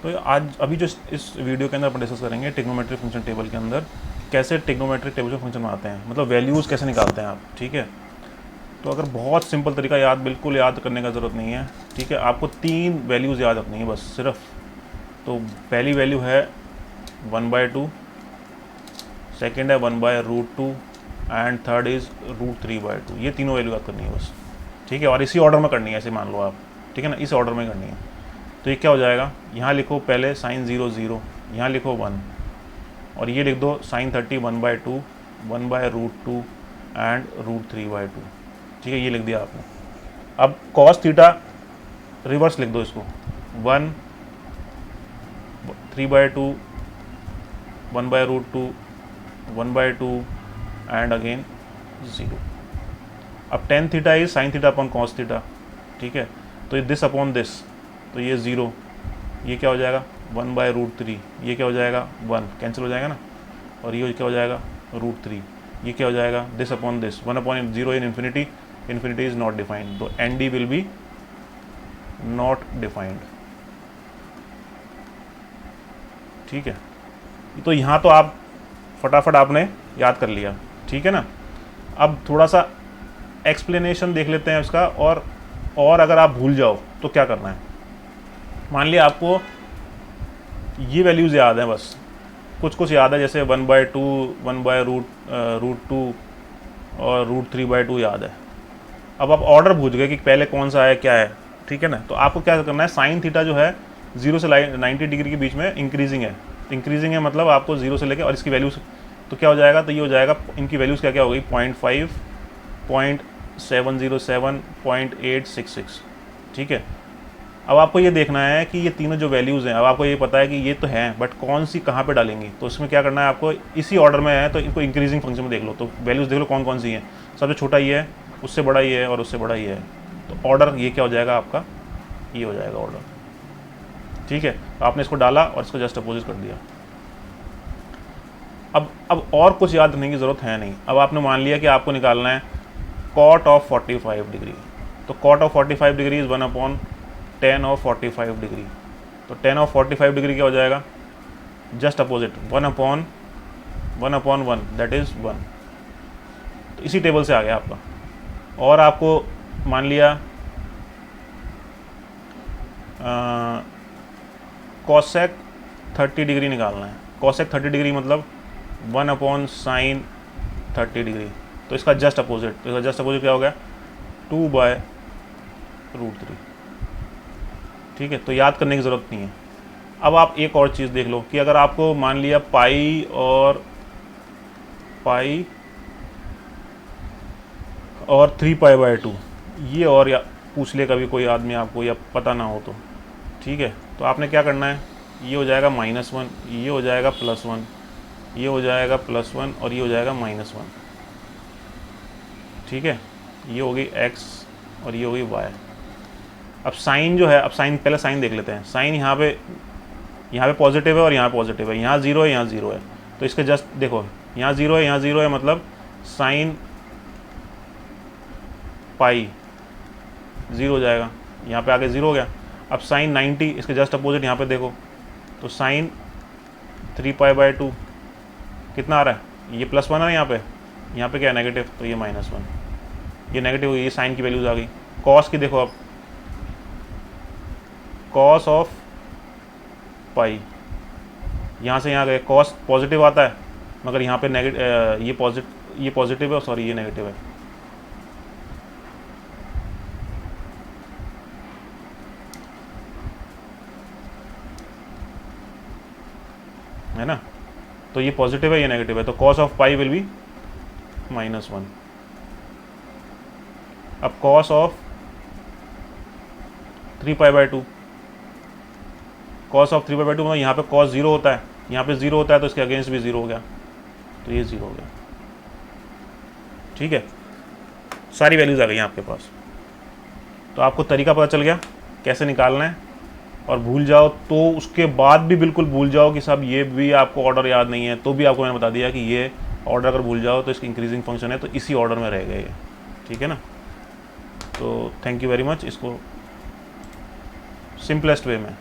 तो आज अभी जो इस वीडियो के अंदर अपन डिस्कस करेंगे ट्रिग्नोमेट्रिक फंक्शन टेबल के अंदर कैसे ट्रिग्नोमेट्रिक टेबल में फंक्शन बनाते हैं, मतलब वैल्यूज़ कैसे निकालते हैं आप। ठीक है, तो अगर बहुत सिंपल तरीका बिल्कुल याद करने का ज़रूरत नहीं है। ठीक है, आपको 3 वैल्यूज़ याद रखनी है बस सिर्फ। तो पहली वैल्यू है 1/2, सेकेंड है 1/√2 एंड थर्ड इज़ √3/2। ये तीनों वैल्यू याद करनी है बस। ठीक है, और इसी ऑर्डर में करनी है, ऐसे मान लो आप। ठीक है ना, इस ऑर्डर में करनी है। तो ये क्या हो जाएगा, यहाँ लिखो पहले साइन 0 0, यहाँ लिखो 1, और ये लिख दो साइन 30 1/2, 1/√2 एंड √3/2। ठीक है, ये लिख दिया आपने। अब कॉस थीटा रिवर्स लिख दो इसको, 1 3/2 1/√2 1/2 एंड अगेन 0। अब tan theta is sine theta upon cos theta. ठीक है, तो ये दिस अपॉन दिस, तो ये 0, ये क्या हो जाएगा 1/√3, ये क्या हो जाएगा 1, कैंसिल हो जाएगा ना, और ये क्या हो जाएगा √3, ये क्या हो जाएगा this upon this, 1/0 in infinity, infinity is not defined, तो N D will be not defined. ठीक है, तो यहाँ तो आप फटाफट आपने याद कर लिया। ठीक है ना, अब थोड़ा सा एक्सप्लेनेशन देख लेते हैं इसका। और अगर आप भूल जाओ तो क्या करना है। मान लिया आपको ये वैल्यूज़ याद हैं, बस कुछ याद है, जैसे 1/2 1/√2 और √3/2 याद है। अब आप ऑर्डर भूल गए कि पहले कौन सा है क्या है। ठीक है ना, तो आपको क्या करना है, साइन थीटा जो है 0 से 90 डिग्री के बीच में इंक्रीजिंग है। इंक्रीजिंग है मतलब आपको 0 से लेके और इसकी वैल्यूज, तो क्या हो जाएगा, तो ये हो जाएगा, इनकी वैल्यूज़ क्या क्या हो गई, 0.5 0.707 0.866। ठीक है, अब आपको ये देखना है कि ये तीनों जो वैल्यूज़ हैं, अब आपको ये पता है कि ये तो हैं, बट कौन सी कहाँ पे डालेंगी। तो इसमें क्या करना है आपको, इसी ऑर्डर में है तो इनको इंक्रीजिंग फंक्शन में देख लो। तो वैल्यूज़ देख लो कौन कौन सी हैं, सबसे छोटा ये है, उससे बड़ा ये है और उससे बड़ा ये है। तो ऑर्डर ये क्या हो जाएगा आपका, ये हो जाएगा ऑर्डर। ठीक है, तो आपने इसको डाला और इसको जस्ट अपोजिट कर दिया। अब और कुछ याद रखने की ज़रूरत है नहीं। अब आपने मान लिया कि आपको निकालना है कॉट ऑफ 45 डिग्री। तो cot of 45 degree is 1/10 of 45 degree. तो 10 ऑफ 45 डिग्री क्या हो जाएगा, जस्ट अपोजिट 1/1 दैट इज़ 1। तो इसी टेबल से आ गया आपका। और आपको मान लिया कॉसेक 30 डिग्री निकालना है। कॉसेक 30 डिग्री मतलब 1/sin 30 डिग्री। तो इसका जस्ट अपोजिट, तो इसका जस्ट अपोजिट क्या हो गया, 2/√3। ठीक है, तो याद करने की ज़रूरत नहीं है। अब आप एक और चीज़ देख लो कि अगर आपको मान लिया पाई और 3π/2 ये और या पूछ ले कभी कोई आदमी आपको, या पता ना हो तो। ठीक है, तो आपने क्या करना है, ये हो जाएगा -1, ये हो जाएगा +1, ये हो जाएगा +1 और ये हो जाएगा -1। ठीक है, ये हो गई x और ये हो गई y। अब साइन जो है, अब साइन पहले साइन देख लेते हैं। साइन यहाँ पे पॉजिटिव है और यहाँ पॉजिटिव है, यहाँ 0 है यहाँ 0 है। तो इसके जस्ट देखो, यहाँ 0 है यहाँ 0 है, मतलब साइन पाई 0 हो जाएगा, यहाँ पे आके 0 हो गया। अब साइन 90, इसके जस्ट अपोजिट यहाँ पे देखो, तो साइन 3π/2 कितना आ रहा है, ये +1 है, यहाँ पे क्या है नेगेटिव, तो ये -1, ये नेगेटिव, ये साइन की वैल्यूज आ गई। कॉस की देखो, अब कॉस ऑफ पाई, यहाँ से यहाँ गए, कॉस पॉजिटिव आता है मगर यहाँ पे नेगेटिव, ये पॉजिटिव है, सॉरी ये नेगेटिव है ना। तो ये पॉजिटिव है ये नेगेटिव है, तो cos of pi will be -1। अब कॉस ऑफ 3π/2, कॉस ऑफ 3π/2 मतलब यहाँ पे कॉस 0 होता है, यहाँ पे 0 होता है, तो इसके अगेंस्ट भी 0 हो गया, तो ये 0 हो गया। ठीक है, सारी वैल्यूज आ गई आपके पास। तो आपको तरीका पता चल गया कैसे निकालना है। और भूल जाओ तो उसके बाद भी बिल्कुल भूल जाओ कि साहब ये भी आपको ऑर्डर याद नहीं है, तो भी आपको मैंने बता दिया कि ये ऑर्डर अगर भूल जाओ तो इसकी इंक्रीजिंग फंक्शन है, तो इसी ऑर्डर में रह गए। ठीक है ना, तो थैंक यू वेरी मच। इसको सिंपलेस्ट वे में